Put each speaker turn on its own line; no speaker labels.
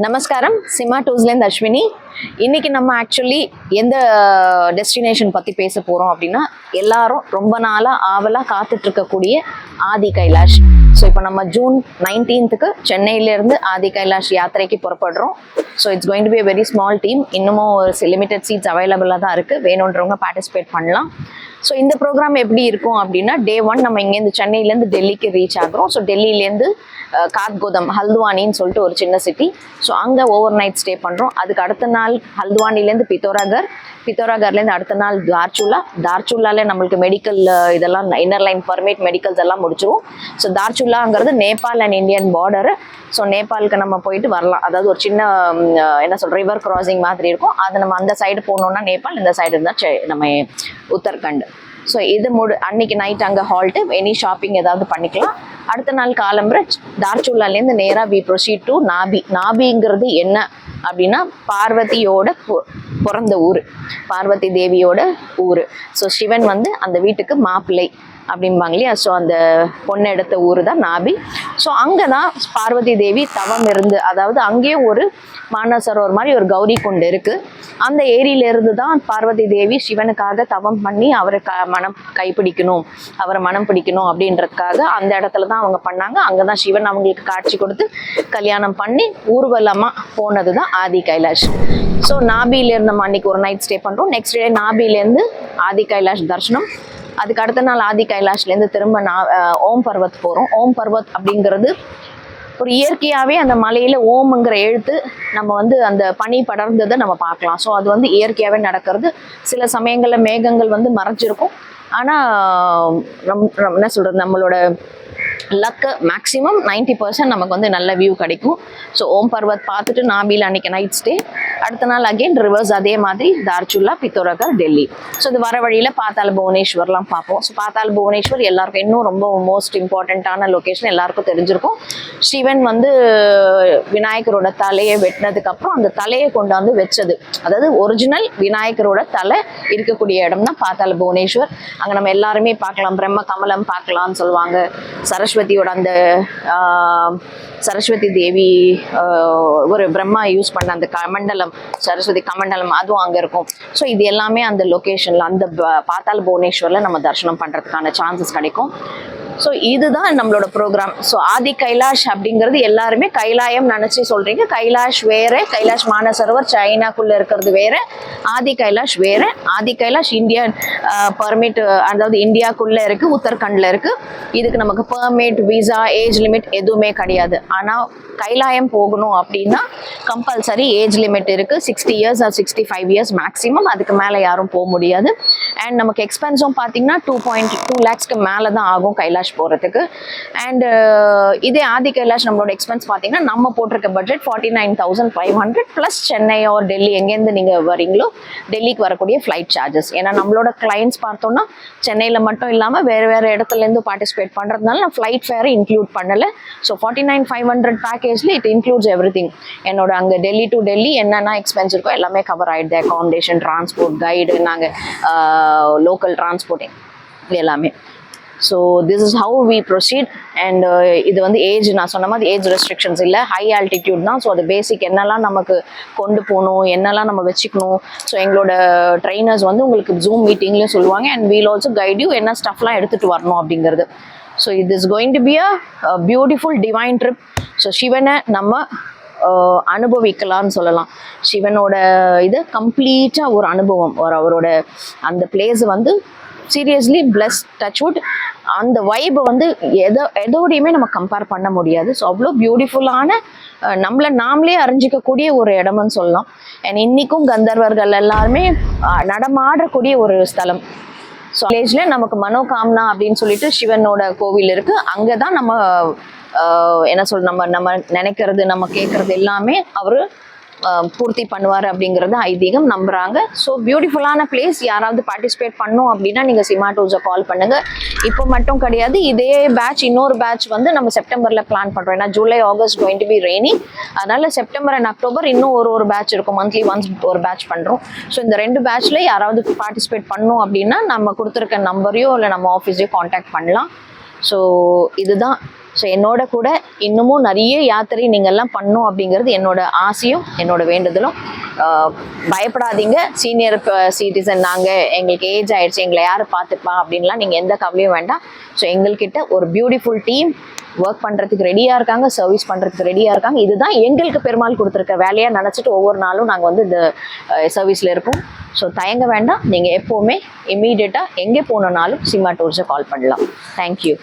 நமஸ்காரம், சிமா டூஸ்லேருந்து அஸ்வினி. இன்னைக்கு நம்ம ஆக்சுவலி எந்த டெஸ்டினேஷன் பற்றி பேச போகிறோம் அப்படின்னா, எல்லாரும் ரொம்ப நாளாக ஆவலாக காத்துட்டு இருக்கக்கூடிய ஆதி கைலாஷ். ஸோ இப்போ நம்ம ஜூன் 19க்கு சென்னையிலேருந்து ஆதி கைலாஷ் யாத்திரைக்கு புறப்படுறோம். So it's going to be a very small team. இன்னமும் ஒரு லிமிடெட் சீட்ஸ் அவைலபிளாக தான் இருக்குது. வேணுன்றவங்க பார்ட்டிசிபேட் பண்ணலாம். ஸோ இந்த ப்ரோக்ராம் எப்படி இருக்கும் அப்படின்னா, டே 1 நம்ம இங்கேருந்து சென்னையிலேருந்து டெல்லிக்கு ரீச் ஆகிறோம். ஸோ டெல்லியிலேருந்து காத்கோதம் ஹல்துவானின்னு சொல்லிட்டு ஒரு சின்ன சிட்டி. ஸோ அங்கே ஓவர் நைட் ஸ்டே பண்ணுறோம். அதுக்கு அடுத்த நாள் ஹல்துவானிலேருந்து பித்தோராகர்லேருந்து அடுத்த நாள் தார்ச்சுலாவில் நம்மளுக்கு மெடிக்கல் இதெல்லாம் இன்னர் லைன் பர்மிட் மெடிக்கல்ஸ் எல்லாம் முடிச்சிருவோம். ஸோ தார்ச்சுலாங்கிறது Nepal and Indian border. So நேபாளுக்கு நம்ம போயிட்டு வரலாம். அதாவது ஒரு சின்ன ரிவர் கிராசிங் மாதிரி இருக்கும். அது நம்ம அந்த சைடு போகணுன்னா நேபாள், இந்த சைடு இருந்தால் நம்ம உத்தரகண்ட். ஸோ இது அன்னைக்கு நைட் அங்கே ஹால்ட்டு, எனி ஷாப்பிங் ஏதாவது பண்ணிக்கலாம். அடுத்த நாள் காலம்புரை தார்ச்சுலாலேருந்து நேராக வி ப்ரொசீட் டு நாபிங்கிறது என்ன அப்படின்னா, பார்வதியோட பிறந்த ஊர், பார்வதி தேவியோட ஊர். ஸோ சிவன் அந்த வீட்டுக்கு மாப்பிள்ளை அப்படிம்பாங்க இல்லையா. ஸோ அந்த பொண்ணை எடுத்த ஊர் தான் நாபி. ஸோ அங்கே தான் பார்வதி தேவி தவம் இருந்து, அதாவது அங்கேயும் ஒரு மானசரோவர் மாதிரி ஒரு கௌரி கொண்டு இருக்கு. அந்த ஏரியிலிருந்து தான் பார்வதி தேவி சிவனுக்காக தவம் பண்ணி அவரை மனம் பிடிக்கணும் அப்படின்றதுக்காக அந்த இடத்துல தான் அவங்க பண்ணாங்க. அங்கே தான் சிவன் அவங்களுக்கு காட்சி கொடுத்து கல்யாணம் பண்ணி ஊர்வலமாக போனது தான் ஆதி கைலாஷ். ஸோ நாபியிலேருந்து நம்ம அன்னைக்கு ஒரு நைட் ஸ்டே பண்ணுறோம். நெக்ஸ்ட் டே நாபியிலேருந்து ஆதி கைலாஷ் தரிசனம். அதுக்கு அடுத்த நாள் ஆதி கைலாஷ்லேருந்து திரும்ப ஓம் பர்வத் போகிறோம். ஓம் பர்வத் அப்படிங்கிறது ஒரு இயற்கையாகவே அந்த மலையில் ஓம்ங்கிற எழுத்து நம்ம அந்த பனி படர்ந்ததை நம்ம பார்க்கலாம். ஸோ அது இயற்கையாகவே நடக்கிறது. சில சமயங்களில் மேகங்கள் மறைஞ்சிருக்கும். ஆனால் என்ன சொல்கிறது, நம்மளோட லக்கு மேக்ஸிமம் 90% நமக்கு நல்ல வியூ கிடைக்கும். ஸோ ஓம் பர்வத் பார்த்துட்டு நாபியில் அன்னைக்கு நைட் ஸ்டே. அடுத்த நாள் அகெயின் ரிவர்ஸ் அதே மாதிரி தார்ச்சுலா, பித்தோராகர், டெல்லி. ஸோ இது வர வழியில் பாத்தாள புவனேஸ்வர்லாம் பார்ப்போம். ஸோ பாத்தாள புவனேஸ்வர் எல்லாருக்கும் இன்னும் ரொம்ப மோஸ்ட் இம்பார்ட்டண்ட்டான லொக்கேஷன், எல்லாருக்கும் தெரிஞ்சிருக்கும். சிவன் விநாயகரோட தலையை வெட்டினதுக்கப்புறம் அந்த தலையை கொண்டு வச்சது, அதாவது ஒரிஜினல் விநாயகரோட தலை இருக்கக்கூடிய இடம் தான் பாத்தாள புவனேஸ்வர். அங்கே நம்ம எல்லாருமே பார்க்கலாம், பிரம்ம கமலம் பார்க்கலாம்னு சொல்லுவாங்க. சரஸ்வதியோட அந்த சரஸ்வதி தேவி ஒரு பிரம்மா யூஸ் பண்ண அந்த கமண்டலம், சரஸ்வதி கமண்டலம், அதுவும் அங்கே இருக்கும். ஸோ இது எல்லாமே அந்த லொக்கேஷனில், அந்த பாத்தாள புவனேஸ்வரில் நம்ம தரிசனம் பண்ணுறதுக்கான சான்சஸ் கிடைக்கும். ஸோ இதுதான் நம்மளோட ப்ரோக்ராம். ஸோ ஆதி கைலாஷ் அப்படிங்கிறது எல்லாருமே கைலாயம் நினச்சி சொல்கிறீங்க. கைலாஷ் வேற, கைலாஷ் மானசரோவர் சைனாக்குள்ளே இருக்கிறது வேற, ஆதி கைலாஷ் வேற. ஆதி கைலாஷ் இந்தியன் பர்மிட், அதாவது இந்தியாவுக்குள்ளே இருக்குது, உத்தரகண்டில் இருக்குது. இதுக்கு நமக்கு பர்மிட், விசா, ஏஜ் லிமிட் எதுவுமே கிடையாது. ஆனால் கைலாயம் போகணும் அப்படின்னா கம்பல்சரி ஏஜ் லிமிட் இருக்குது. 60 years ஆர் 65 years மேக்ஸிமம். அதுக்கு மேலே யாரும் போக முடியாது. அண்ட் நமக்கு எக்ஸ்பென்ஸும் பார்த்தீங்கன்னா 2.2 lakhsக்கு மேலே தான் ஆகும் கைலாஷ் போகிறதுக்கு. அண்ட் இதே ஆதி கைலாஷ் நம்மளோட எக்ஸ்பென்ஸ் பார்த்தீங்கன்னா நம்ம போட்டிருக்க budget 49,500 plus Chennai or Delhi, எங்கேருந்து நீங்கள் வரீங்களோ டெல்லிக்கு வரக்கூடிய ஃப்ளைட் சார்ஜஸ். ஏன்னா நம்மளோட கிளைண்ட்ஸ் பார்த்தோன்னா சென்னையில் மட்டும் இல்லாமல் வேறு இடத்துலேருந்து பார்ட்டிசிபேட் பண்ணுறதுனால நான் ஃப்ளைட் ஃபேரை இன்க்ளூட் பண்ணலை. ஸோ 49,500 பேக்கேஜில் இட் இன்க்ளூட்ஸ் எவ்ரி திங். என்னோட அங்கே டெல்லி டு டெல்லி என்னென்ன எக்ஸ்பென்ஸ் இருக்கோ எல்லாமே கவர் ஆகிடுது. அகாமடேஷன், டிரான்ஸ்போர்ட், கைடு, நாங்கள் லோக்கல் டிரான்ஸ்போர்ட்டிங், இது எல்லாமே. So this is how we proceed. And இது ஏஜ், நான் சொன்ன மாதிரி ஏஜ் ரெஸ்ட்ரிக்ஷன்ஸ் இல்லை, ஹை ஆல்டிடியூட் தான். ஸோ அது பேசிக் என்னெல்லாம் நமக்கு கொண்டு போகணும், என்னெல்லாம் நம்ம வச்சுக்கணும். ஸோ எங்களோட ட்ரைனர்ஸ் உங்களுக்கு ஜூம் மீட்டிங்லேயும் சொல்லுவாங்க. And we'll also guide you என்ன ஸ்டஃப்லாம் எடுத்துகிட்டு வரணும் அப்படிங்கிறது. So it is going to be a beautiful divine trip. So சிவனை நம்ம அனுபவிக்கலாம்னு சொல்லலாம். சிவனோட இது கம்ப்ளீட்டாக ஒரு அனுபவம். அவரோட அந்த பிளேஸ் சீரியஸ்லி பிளஸ், டச்வுட். அந்த வைபை எதோடையுமே நம்ம கம்பேர் பண்ண முடியாது. ஸோ அவ்வளோ பியூட்டிஃபுல்லான, நம்மளை நாமளே அறிஞ்சிக்கக்கூடிய ஒரு இடம்னு சொல்லலாம். அண்ட் இன்னைக்கும் கந்தர்வர்கள் எல்லாருமே நடமாடக்கூடிய ஒரு ஸ்தலம். ஸோ வில்லேஜில் நமக்கு மனோகாம்னா அப்படின்னு சொல்லிட்டு சிவனோட கோவில் இருக்கு. அங்கே தான் நம்ம என்ன நம்ம நினைக்கிறது, நம்ம கேட்கறது எல்லாமே அவர் பூர்த்தி பண்ணுவார் அப்படிங்கிறது ஐதீகம், நம்புறாங்க. ஸோ பியூட்டிஃபுல்லான பிளேஸ். யாராவது பார்ட்டிசிபேட் பண்ணும் அப்படின்னா நீங்கள் சிமா டூஸை கால் பண்ணுங்க. இப்போ மட்டும் கிடையாது, இதே பேட்ச் இன்னொரு பேட்ச் நம்ம செப்டம்பரில் பிளான் பண்ணுறோம். ஏன்னா July, August going to be rainy. அதனால செப்டம்பர் அண்ட் அக்டோபர் இன்னும் ஒரு பேட்ச் இருக்கும். மந்த்லி ஒன்ஸ் ஒரு பேட்ச் பண்ணுறோம். ஸோ இந்த 2 பேட்ச்ல யாராவது பார்ட்டிசிபேட் பண்ணும் அப்படின்னா நம்ம கொடுத்துருக்க நம்பரையோ இல்லை நம்ம ஆஃபீஸையோ காண்டாக்ட் பண்ணலாம். ஸோ இதுதான். ஸோ என்னோட கூட இன்னமும் நிறைய யாத்திரை நீங்கள்லாம் பண்ணணும் அப்படிங்கிறது என்னோட ஆசையும் என்னோட வேண்டுதலும். பயப்படாதீங்க, சீனியர் சிட்டிசன் நாங்கள், எங்களுக்கு ஏஜ் ஆயிடுச்சு, எங்களை யார் பார்த்துப்பா அப்படின்லாம் நீங்கள் எந்த கவலையும் வேண்டாம். ஸோ எங்கள்கிட்ட ஒரு பியூட்டிஃபுல் டீம் ஒர்க் பண்ணுறதுக்கு ரெடியாக இருக்காங்க, சர்வீஸ் பண்ணுறதுக்கு ரெடியாக இருக்காங்க. இதுதான் எங்களுக்கு பெருமாள் கொடுத்துருக்க வேலையாக நினச்சிட்டு ஒவ்வொரு நாளும் நாங்கள் வந்து இந்த சர்வீஸில் இருப்போம். ஸோ தயங்க வேண்டாம், நீங்கள் எப்போவுமே இம்மீடியட்டாக எங்கே போகணுன்னாலும் சிம்மா டூர்ஸை கால் பண்ணலாம். தேங்க்யூ.